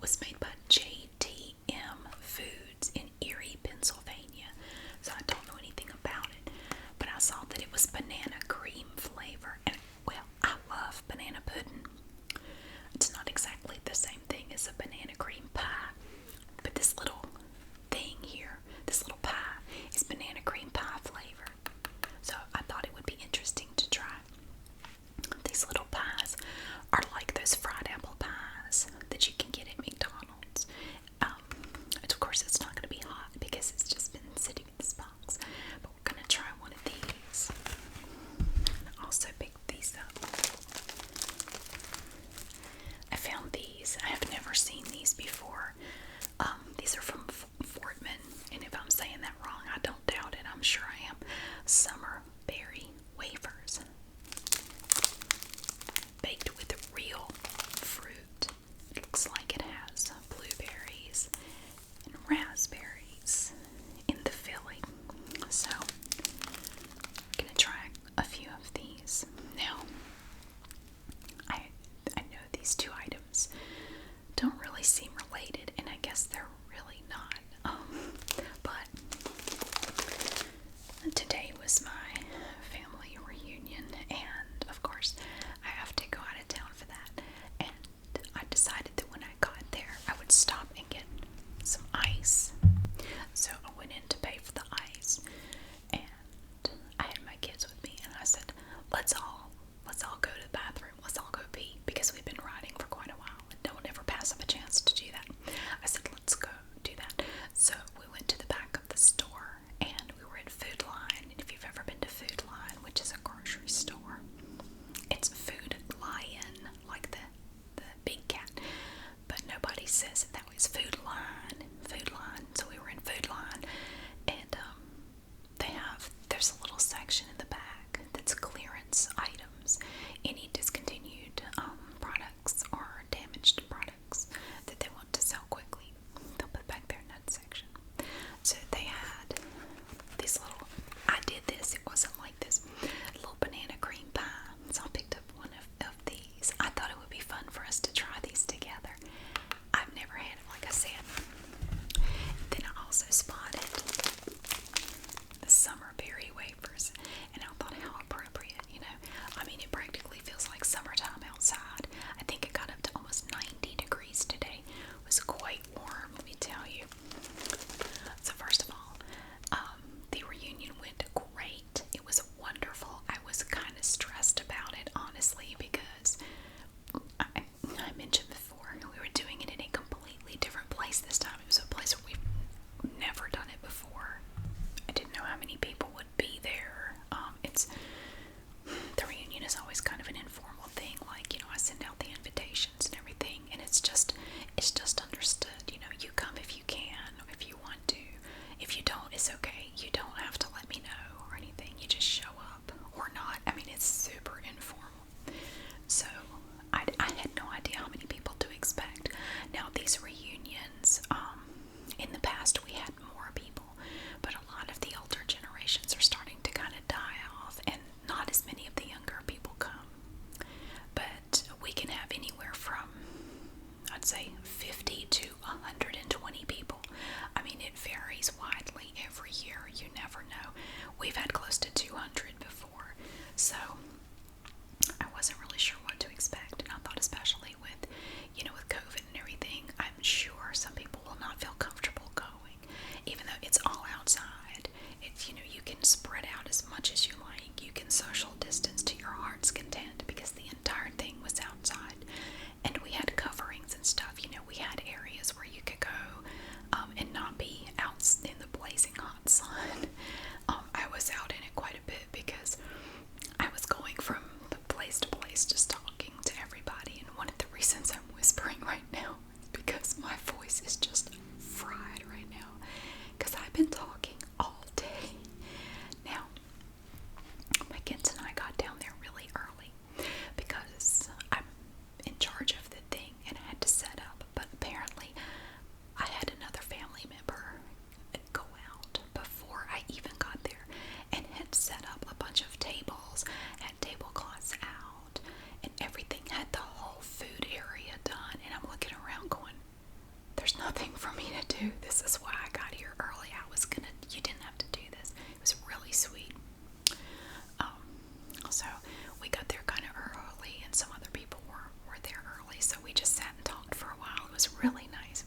was made by JTM Foods in Erie, Pennsylvania. So I don't know anything about it, but I saw that it was banana cream flavor. And, well, I love banana pudding. It's not exactly the same thing as a banana cream pie, but this little thing here, this little pie, is banana cream pie flavor. So I thought it would be interesting to try. These little pies are like those fried apple pies that you can get at McDonald's. Of course, it's not going to be hot because it's just been sitting in this box. But we're going to try one of these. I also picked these up. I found these. I have never seen these before. These are from Fortman, and if I'm saying that wrong, I don't doubt it. I'm sure I am. Summer berry wafers, baked with real fruit. It looks like it has blueberries and raspberries in the filling. So, I'm gonna try a few of these. Now, I know these two items don't really seem related, and I guess they're really not. But today was my family reunion, and of course, I have to go out of town for that. And I decided that when I got there, I would stop and get some ice. So I went in to pay for the ice, and I had my kids with me, and I said, let's all go to the bathroom. Let's all go pee, because we've been riding for quite a while and don't ever pass up a chance to do that. I said, let's go do that. So we went to the back of the store, and we were at Food Line. And if you've ever been to Food Line, which is a grocery store, it's Food Lion, like the big cat, but nobody says it that way. It's Food Line, Food Line. So we were in Food Line, and there's a little section in the back that's clearance items, any discontinued products or damaged products that they want to sell quickly. They'll put back there in that section. So they had these little, I did this, it wasn't like this, little banana cream pie. So I picked up one of these. I thought it would be fun for us to try these together. I've never had it, like I said. Then I also spotted the summer berry wafers, and I thought, how appropriate, you know. I mean, it practically feels like summertime outside. I think it got up to almost 90 degrees today. It was quite warm, let me tell you. So first of all, the reunion went great. It was wonderful. I was kind of stressed about it, honestly, because I mentioned before, we were doing it in a completely different place this time. It was a place where we've never done it before. I didn't know how many people would be there. The reunion is always kind of an informal thing. Like, you know, I send out the invitations and everything, and it's just understood. You know, you come if you can, or if you want to. If you don't, it's okay. You don't have to let me know or anything. You just show up or not. I mean, it's super informal. So I had no idea how many people to expect. Now, these reunions, in the past we had more people, but a lot of the older generations are starting to kind of die off, and not as many of the younger people come. But we can have anywhere from, I'd say, 50 to 120 people. I mean, it varies widely every year. You never know. We've had close to 200 before, so I wasn't really sure what to expect. And I thought, especially with, you know, with COVID and everything, I'm sure some people will not feel comfortable going, even though it's all outside. It's, you know, you can spread out as much as you like. You can social distance to your heart's content, because the entire thing was outside, and we had coverings and stuff. You know, we had areas where you could go and not be out in the blazing hot sun. I was out in it quite a bit because I was going from place to place just talking to everybody, and one of the reasons I'm whispering right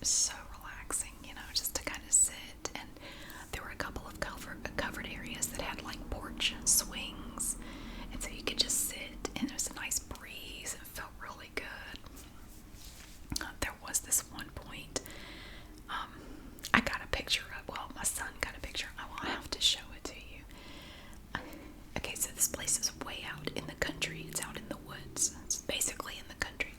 so relaxing, just to kind of sit. And there were a couple of covered areas that had like porch swings, and so you could just sit, and there was a nice breeze, and it felt really good. There was this one point, I got a picture of, well, my son got a picture. I will have to show it to you. Okay, so this place is way out in the country. It's out in the woods. It's basically in the country.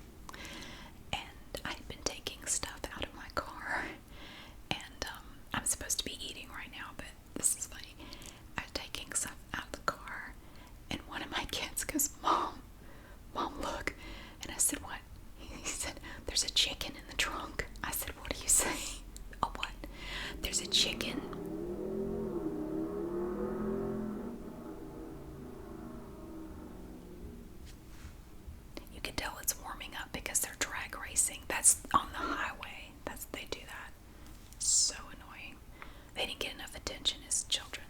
And I had been taking stuff out of my car, and I'm supposed to be eating right now, but this is funny. I'm taking stuff out of the car, and one of my kids goes, Mom, look. And I said, what? He said, there's a chicken in the trunk. I said, what do you say? Oh, what? There's a chicken. You can tell it's warming up because they're drag racing. That's on the highway. They do that. So annoying. They didn't get enough attention as children.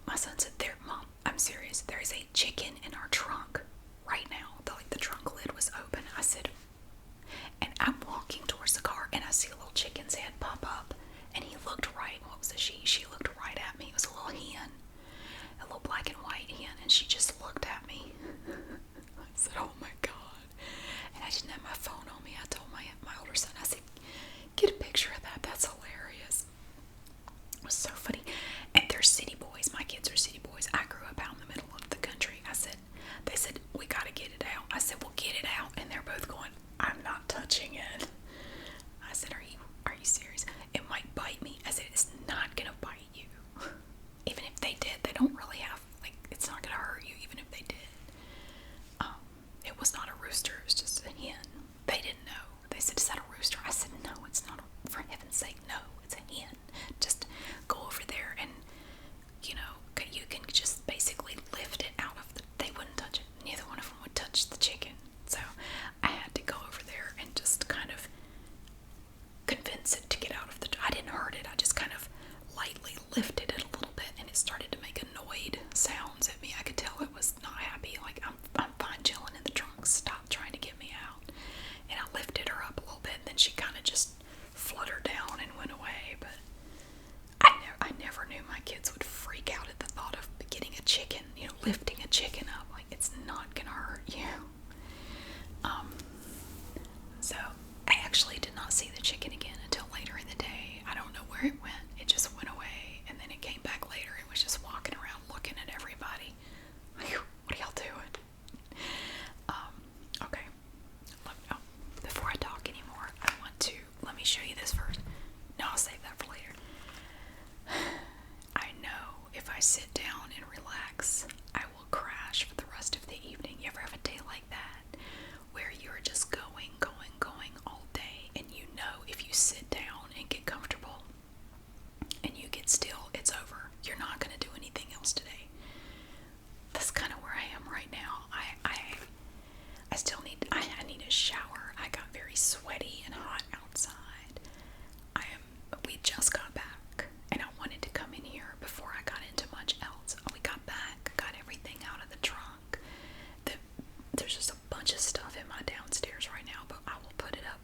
My son said, there, Mom, I'm serious. There is a chicken in our trunk right now. The trunk lid was open. I said, and I'm walking towards the car, and I see a little chicken's head pop up, and he looked right. What was it? She looked right at me. It was a little hen, a little black and white hen, and she just looked at me. I said, oh my God. And I didn't have my phone on me. I told my older son, I said, get a picture of that. That's hilarious. It was so funny. And they're city boys. My kids are city boys. I grew up out in the middle of the country. They said, we got to get it out. I said, well, get it out. And they're both going, I'm not touching it. I said, are you serious? It might bite me. I said, it's not going to bite you. Even if they did, they don't really have, it's not going to hurt you, even if they did. It was not a rooster. It was just a hen. They didn't know. They said, is that a rooster? I said, no, it's not. For heaven's sake, no, it's a hen. Just go over there and, you can just basically lift it out of they wouldn't touch it. Neither one of them would touch the chicken. So I had to go over there and just kind of convince it to get out of I didn't hurt it. I just kind of lightly lifted it a little bit, and it started to make annoyed sounds at me. I could tell it was not happy. Like, I'm fine chilling in the trunk. Stop trying to get me out. And I lifted her up a little bit, and then she kind of just fluttered down and went away. But I never knew my kids would freak out at the thought of getting a chicken, lifting a chicken up. Like, it's not gonna hurt you. So I actually did not see the chicken again until later in the day. I don't know where it went. It just went away, and then it came back later. It was just walking around looking at everybody. Like, what are y'all doing? Okay. Before I talk anymore, let me show you this first. No, I'll save that for later. I know if I sit down and relax, I will crash for the rest of the evening. You ever have a day like that? Where you're just going all day, and if you sit down and get comfortable and you get still, it's over. You're not going to do anything else today. That's kind of where I am right now. I still need a shower. I got very sweaty and hot outside. We just got back, and I wanted to come in here before I got into much else. We got back, got everything out of the trunk. There's just a bunch of stuff in my downstairs right now, but I will put it up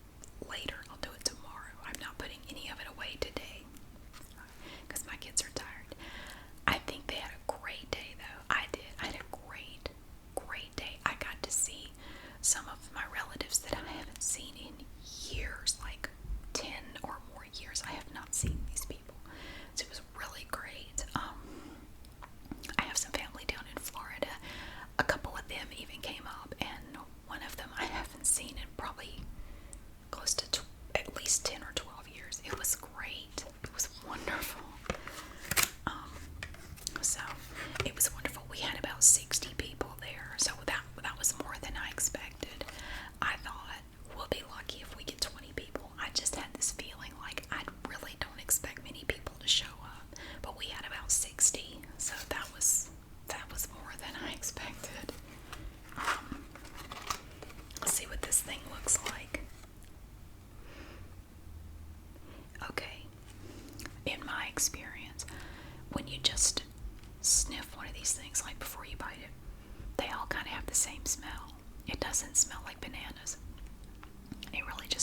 later. I'll do it tomorrow. I'm not putting any of it away today because my kids are tired. I think they had a great day, though. I did. I had a great day. I got to see some of my relatives that I haven't seen in years.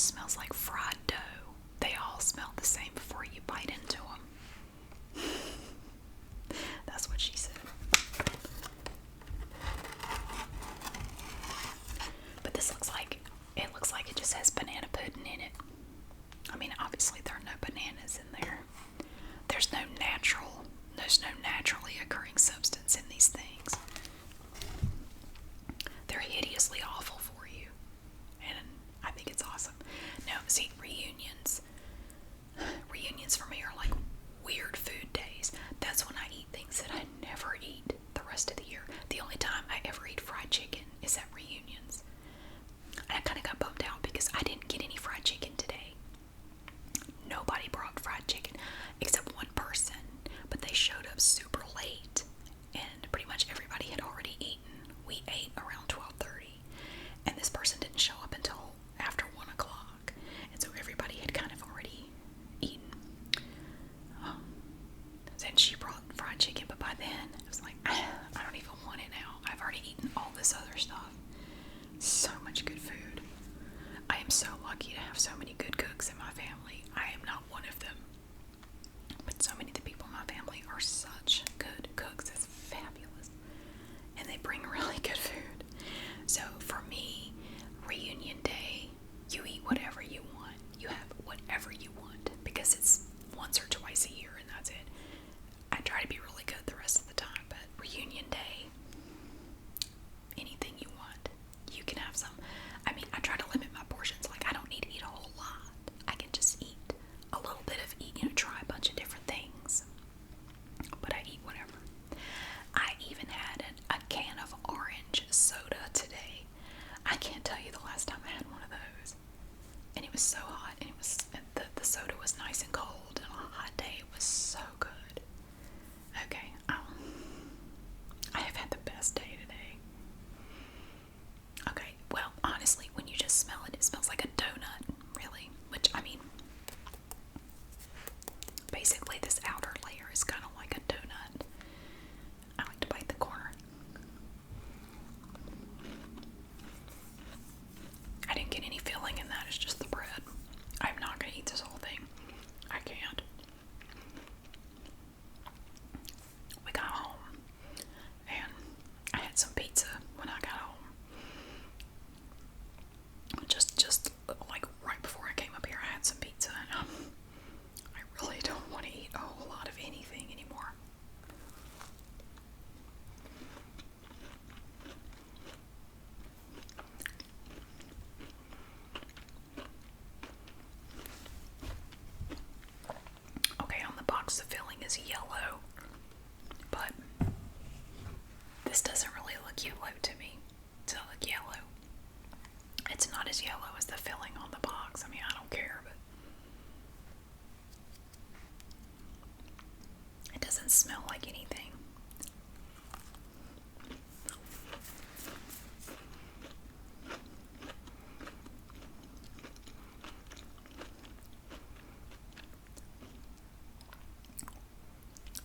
smells like fried dough. They all smell the same before you bite into them. That's what she said. But this looks like it just has banana pudding in it. I mean, obviously there are no bananas in there. There's no naturally occurring substance in these things. They're hideously awful for you. And I think it's awesome. Now, see, reunions for me are like weird food days. That's when I eat things that I never eat the rest of the year. The only time I ever eat fried chicken is at reunions. I kind of got bummed out because I didn't get any fried chicken today. Nobody brought fried chicken except one person, but they showed up super late, and pretty much everybody had already eaten. We ate around 12:30, and this person didn't show up until after 1 o'clock, and so everybody had kind of already eaten. And she brought fried chicken, but by then I was like, I don't even want it now. I've already eaten all this other stuff. So much good food. I am so lucky to have so many good cooks in my family. I am not one of them, but so many of the people in my family are such good cooks. It's fabulous, and they bring really good food. So for me, reunion day, you eat whatever you want. You have whatever you want because it's once or twice a year, and that's it. I try to be really good the rest of the time, but reunion day, anything you want, you can have some. I mean, I try to limit my portions. Like, I don't need to eat a whole lot. I can just eat a little bit of try a bunch of different things. But I eat whatever. I even had a can of orange soda today. I can't tell you the last time I had one of those. And it was so hot, and the soda was nice and cold, and on a hot day, it was so good. Okay, I have had the best day today. Okay, well, honestly, when you just smell it, it smells like a donut, really. Which, I mean, basically this outer layer is kind of like a donut. I like to bite the corner. I didn't get any filling in that, it's just the bread. I'm not going to eat this whole thing. I can't. We got home, and I had some pizza when I got home. Just like right before I came up here, I had some pizza, and I really don't want to eat a whole lot of anything anymore. Okay, on the box the filling is yellow, but this doesn't really look yellow to me. Does it look yellow? It's not as yellow as the filling on the box. I mean, I don't care, but it doesn't smell like anything.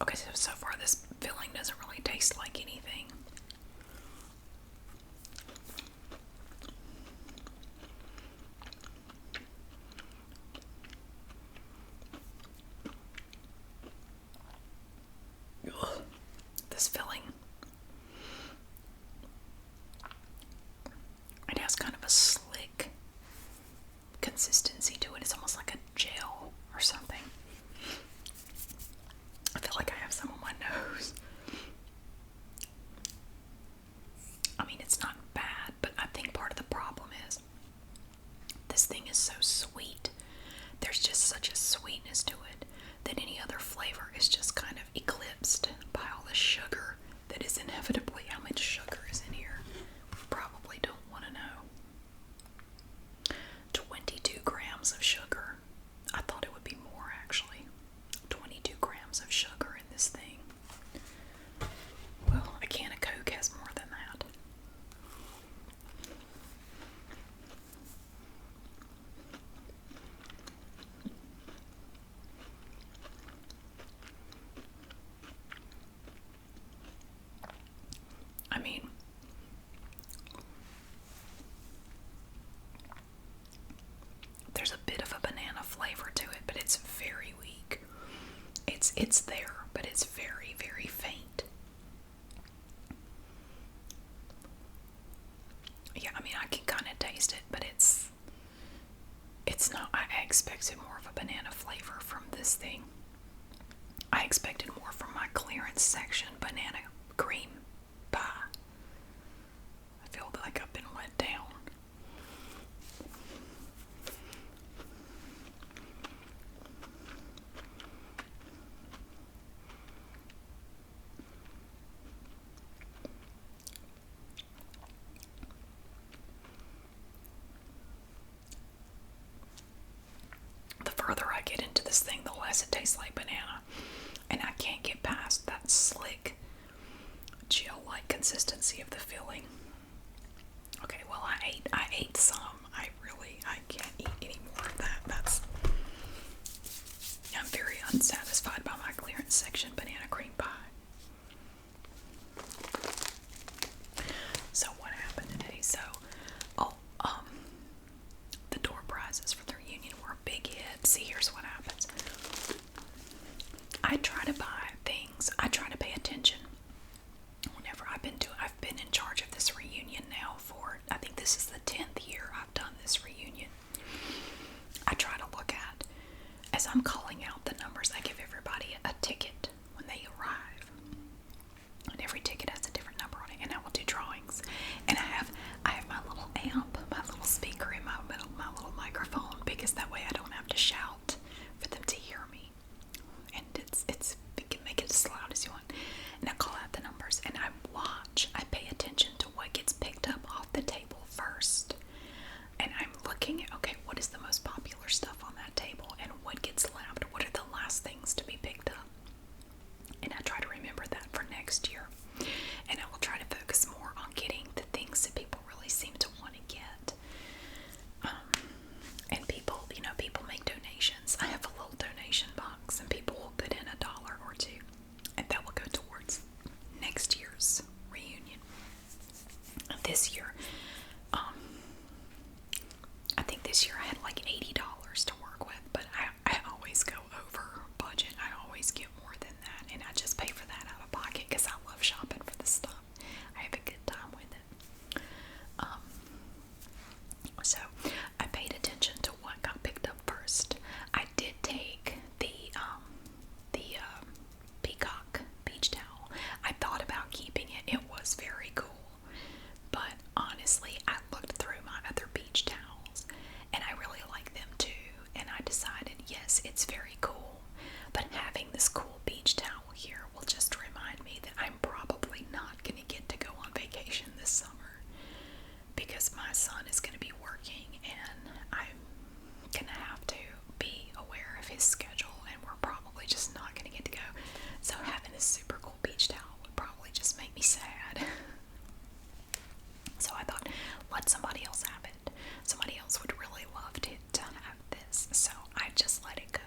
Okay, so far this filling doesn't really taste like anything. Ugh. This filling, it has kind of a slick consistency to it. It's almost like a gel or something. I feel like I have some on my nose. I mean, it's not bad, but I think part of the problem is this thing is so sweet. There's just such a sweetness to it that any other flavor is just kind of eclipsed by all the sugar that is inevitably. How much sugar is in here? We probably don't want to know. 22 grams of sugar. I thought it would be more, actually. 22 grams of sugar in this thing. Well, a can of Coke has more than that. expected more of a banana flavor from this thing. I expected more from my clearance section banana cream pie. I feel like I've been let down. The further I get into this thing, the less it tastes like banana. And I can't get past that slick, gel-like consistency of the filling. Okay, well, I ate some. I can't eat any more of that. I'm very unsatisfied by my clearance section banana cream pie. So what happened today? The door prizes for the reunion were a big hit. See, here's what happens. I try to buy things. I try to pay attention whenever I've been in charge of this reunion now for, I think this is the 10th year I've done this reunion. I try to look at, as I'm calling out the numbers, I give everybody a ticket when they arrive. And every ticket has a different number on it, and I will do drawings. And I have my little amp, my little speaker, and my little microphone, because that way I don't have to shout for them to hear me. And you can make it as loud as you want. And I call out the numbers, and I pay attention to what gets picked up off the table first. And I'm looking at, okay, what is the most popular stuff on that table, and what gets left? What are the last things to be picked up? And I try to remember that for next year. And I will try to focus more on getting the things that people really seem to want to get. And people make donations. I have a little donation box, and people will put in $1 or $2, and that will go towards next year's reunion. This year, I think this year I had like $80 to work with, but I always go over budget. I always get more than that, and I just pay for that out of pocket because I love shopping for this stuff. I have a good time with it. So I paid attention to what got picked up first. I did take the peacock beach towel. I thought about keeping it. It was very cool. But honestly, I looked through my other beach towels, and I really like them too. And I decided, yes, it's very cool, but having this cool beach towel here will just remind me that I'm probably not going to get to go on vacation this summer, because my son is going to be working, and I'm going to have to be aware of his schedule, and we're probably just not going to get to go. So having this super cool beach towel would probably just make me sad. So I thought, let somebody else have it. Somebody else would really love to have this. So I just let it go.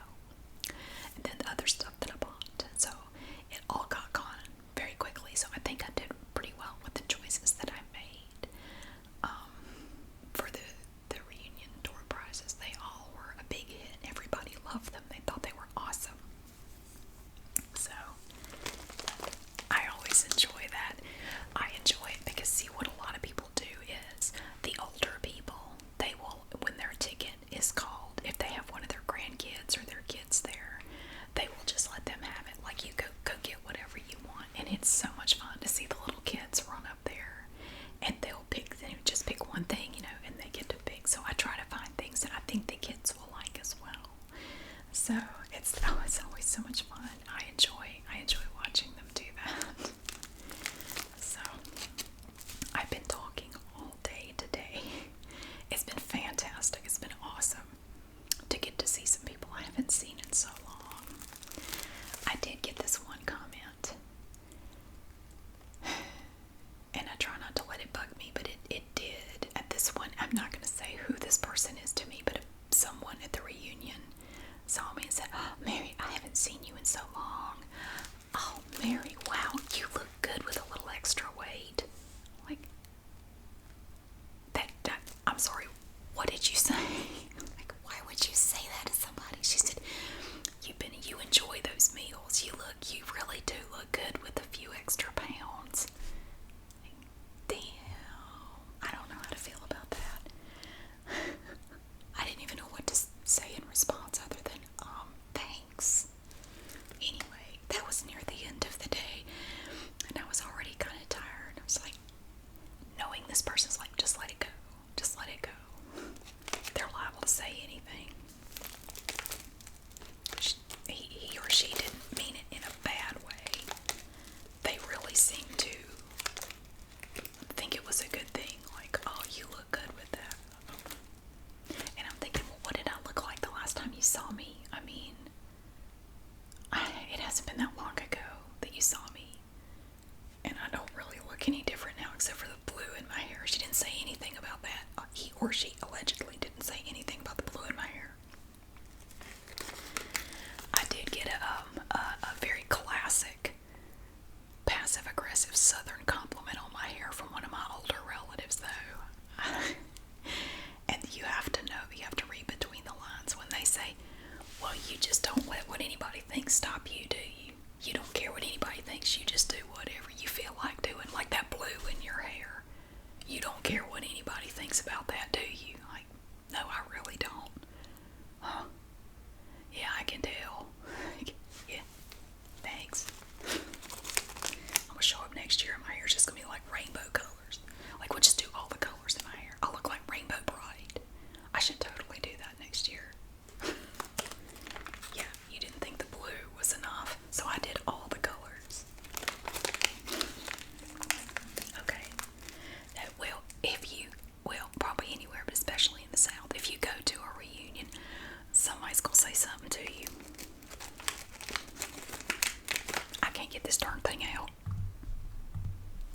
And then the other stuff that I bought. So it all got gone very quickly. So I think I did pretty well with the choices that I made for the reunion door prizes. They all were a big hit. Everybody loved them. They thought they were awesome. So I always enjoy that. I enjoy it because, see, what a lot of people do is the older people, they will, when their ticket is called, if they have one of their grandkids or their kids there, they will just let them have it. Like, you go get whatever you want. And it's so much fun to see the little kids run up there, and they just pick one thing, and they get to pick. So I try to find things that I think the kids will like as well. So it's always so much fun. I enjoy watching them do that. So I've been talking all day today. It's been fantastic. It's been awesome to get to see some people I haven't seen in so long. I did get this one comment, and I try not to let it bug me, but it did. At this one, I'm not going to say who this person is to me, but someone at the reunion saw me and said, "Oh, Mary, I haven't seen you in you just don't let what anybody thinks stop you, do you? You don't care what anybody thinks. You just do whatever you feel like doing. Like that blue in your hair. You don't care what anybody thinks about that, do you? Like, no, I really don't. Huh? Yeah, I can tell. Yeah, thanks. I'm gonna show up next year and my hair's just gonna be like rainbow colors. Like, we'll just do all the colors in my hair. I'll look like Rainbow Bride. I should totally do that next year. Yeah, you didn't think the blue was enough, so I did all the colors. Okay. No, well, probably anywhere, but especially in the South, if you go to a reunion, somebody's gonna say something to you. I can't get this darn thing out.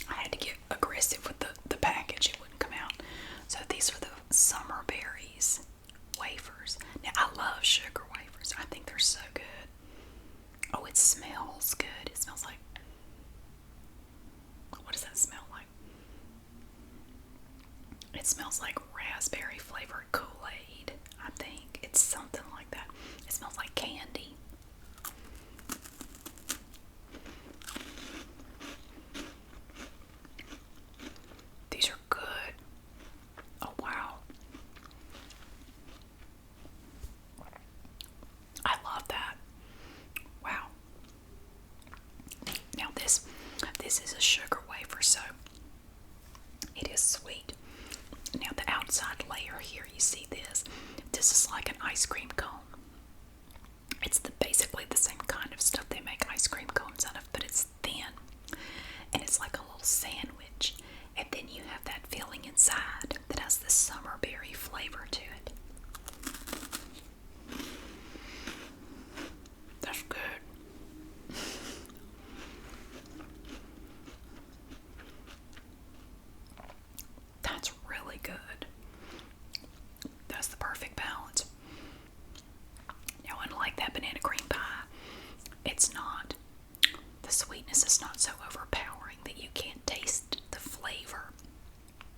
I had to get aggressive with the package. It wouldn't come out. So these are the summer berries wafers. Now, I love sugar wafers. I think they're so good. Oh, it smells good. It smells like, what does that smell like? It smells like raspberry flavored Kool-Aid. I think it's something like that. It smells like candy. These are good. Oh, wow. I love that. Wow. Now this is a sugar wafer, so it is sweet. Now the outside layer here, you see this. This is like an ice cream cone. It's basically the same kind of stuff they make ice cream cones out of, but it's thin. And it's like a little sandwich. And then you have that filling inside that has this summer berry flavor to it. That's good. That's really good. That's the perfect balance. Now, unlike that banana cream pie, it's not, the sweetness is not so overpowering that you can't taste the flavor.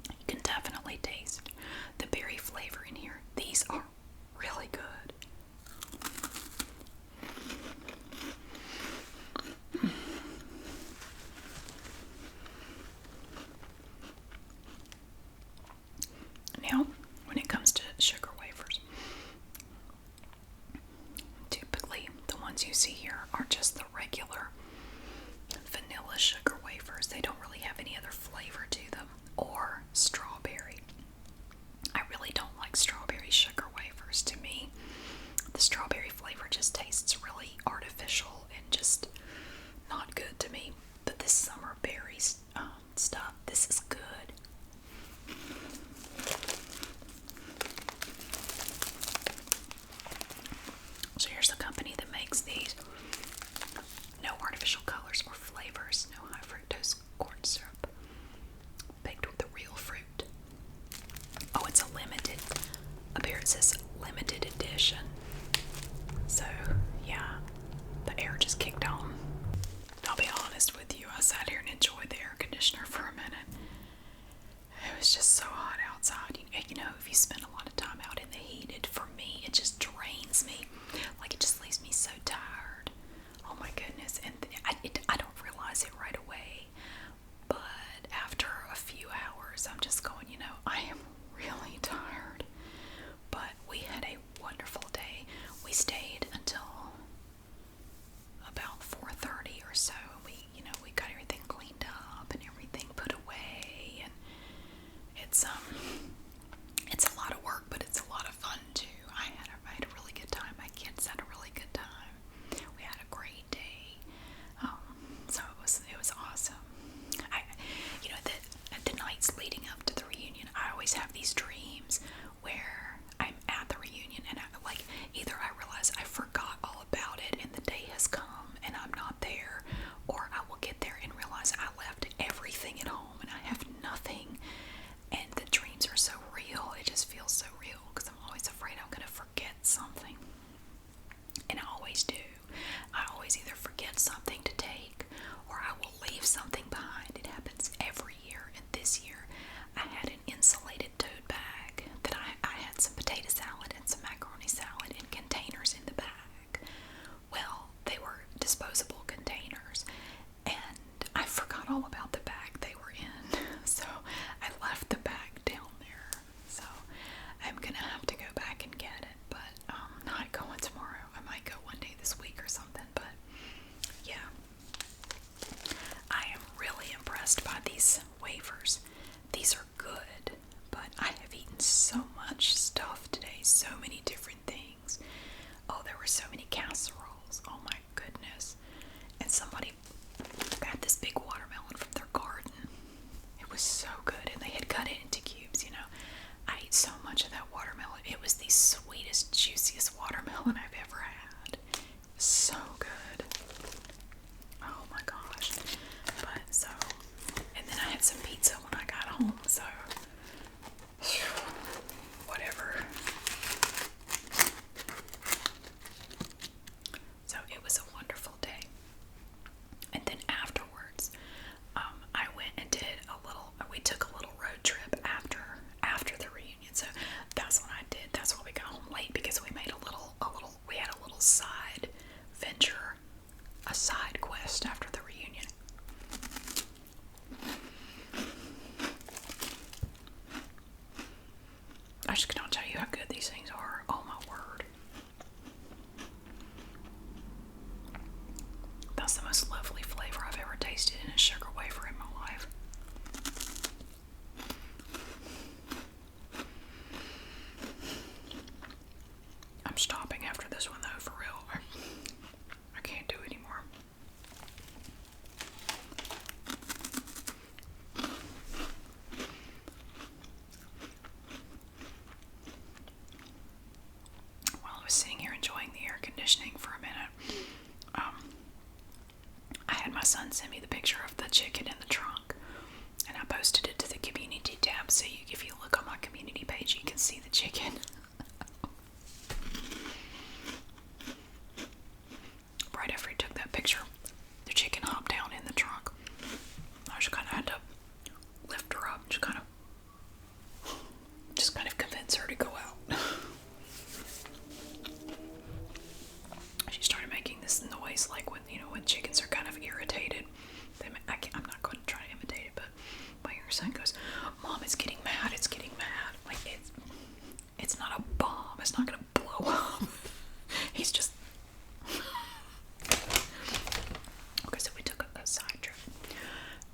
You can definitely taste the berry flavor in here. These are really good. Now, when it comes to sugar wafers, typically the ones you see here are just the regular vanilla sugar wafers. They don't really have any other flavor to them, or strawberry. I really don't like strawberry sugar wafers. To me, the strawberry flavor just tastes really artificial and just not good to me. But this summer berries stuff, this is good. So here's the company that makes these. No artificial colors or flavors, no high fructose corn syrup. Baked with the real fruit. Oh, it's a limited. Up here it says limited edition. So, yeah, the air just kicked on. I'll be honest with you, I sat here and enjoyed the air conditioner for a minute. It was just so hot outside. You know, if you spend a lot of time out in the heat, for me, it just drains me. Like, it just leaves me so tired. Oh my goodness. And I don't realize it right away. But after a few hours, I'm just going, you know, I am really tired. But we had a wonderful day. We stayed until about 4:30 or so. We got everything cleaned up and everything put away, and it's a lot of work, but it's a lot of fun too. I had a really good time. My kids had a really good time. We had a great day. So it was awesome. The nights leading up to the reunion, I always have these dreams where I'm at the reunion and either I realize I forgot all about it and the day has come and I'm not there, or I will get there and realize I left everything at home and I have nothing. And the dreams are so real. It just feels so real because I'm always afraid I'm going to forget something. And I always do. I always either forget something to take or I will leave something behind. It happens every year. And this year I had an insulated tote bag that I had some potato salad and some macaroni salad in containers in the bag. were so many casseroles. Oh my goodness. And somebody got this big watermelon from their garden. It was so good, and they had cut it into cubes, you know. I ate so much of that watermelon. It was the sweetest, juiciest watermelon I've ever had. It was so good. Oh my gosh. But so, and then I had some pizza when I got home, so whatever. So it was a wonderful day. And then afterwards, I went and did we took a little road trip after the reunion. So that's what I did. That's why we got home late, because we made we had a little side venture, a side quest after the reunion. I just cannot tell you how good these things are. Oh my word. That's the most lovely flavor I've ever tasted in a sugar wafer in my life. I'm stopping after this one though, for real. I can't do it anymore. While I was sitting here enjoying the air conditioning for a minute, I had my son send me the picture of the chicken in the trunk, and I posted it to the community tab, so if you look on my community page, you can see the chicken. Right after he took that picture, the chicken hopped down in the trunk. I just kind of had to lift her up, just kind of convince her to go out. She started making this noise like when chickens are kind of irritated. I'm not going to try to imitate it, but my younger son goes, "Mom, it's getting mad. It's getting mad. Like it's not a bomb. It's not going to blow up." He's just. Okay, so we took a side trip.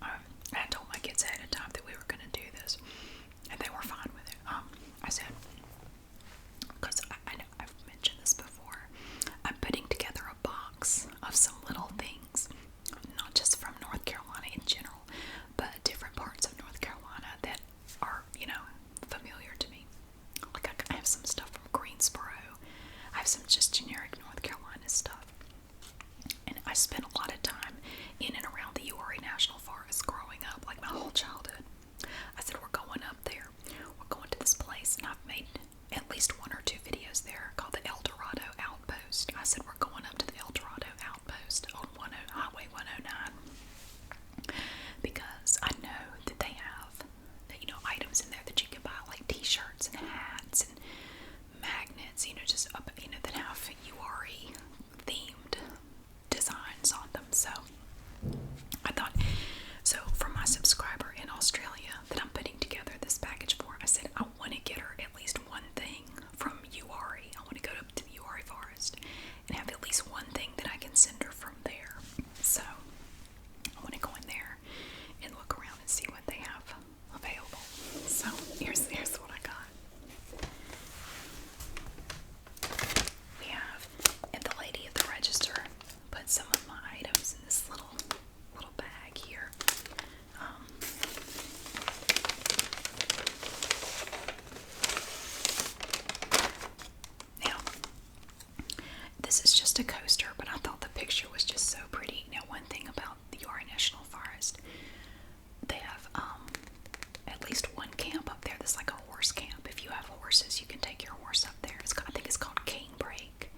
I told my kids ahead of time that we were going to do this, and they were fine with it. I said, because I know I've mentioned this before, I'm putting together a box of some little things, not just from North Carolina in general, but different parts of North Carolina that are, familiar to me. Like I have some stuff from Greensboro. I have some just generic North Carolina stuff. And I spent a lot of time in and around the Uwharrie National Forest growing up, like my whole childhood. I said, we're going up there. We're going to this place, and I've made at least 1 or 2 videos there called the El Dorado Outpost. I said, we're going up to the El Dorado Outpost on Highway 109, because I know that they have, items in there that you can buy, like t-shirts and hats and magnets, just up, that have Uwharrie themed designs on them. So I thought, so for my subscriber in Australia that I'm putting together this package for, I said I want to get her at least one thing from Uwharrie. I want to go up to the Uwharrie Forest and have at least one thing that I can send her from there. So I want to go in there and look around and see what they have available. So here's what I got. We have, and the lady at the register put some of my items in this little bag here. Now, this is just a coaster, but I thought the picture was just so pretty. Now, one thing about the Uwharrie National Forest, they have at least one camp up there that's like a horse camp. If you have horses, you can take your horse up there. I think it's called Canebrake.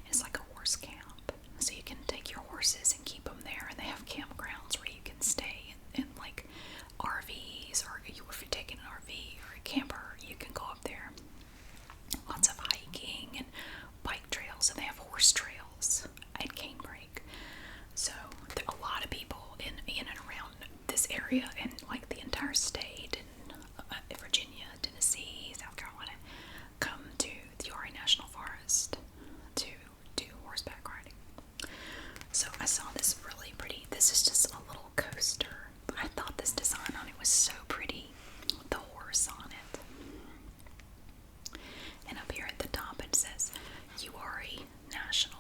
It's like a horse camp. So you can take your horses and keep them there, and they have campgrounds where you can stay in like RVs, or if you're taking an RV or a camper, you can go up there. Lots of hiking and bike trails, and they have horse trails at Canebrake. So there are a lot of people in and around this area, and like the entire state, and Virginia, Tennessee, South Carolina, come to the Uwharrie National Forest to do horseback riding. So I saw this really pretty, this is just a little coaster, but I thought this design on it was so pretty, with the horse on it. And up here at the top it says Uwharrie National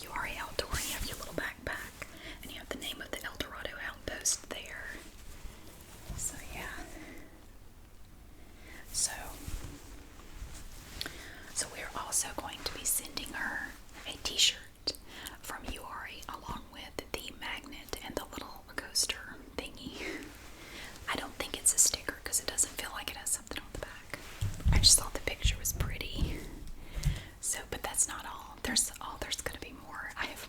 you are outdoor and you have your little backpack. And you have the name of the El Dorado Outpost there. So, yeah. So we're also going to be sending her a t-shirt from URI along with the magnet and the little coaster thingy. I don't think it's a sticker because it doesn't feel like it has something on the back. I just thought the picture was pretty. So, but that's not all. There's going to be more. I have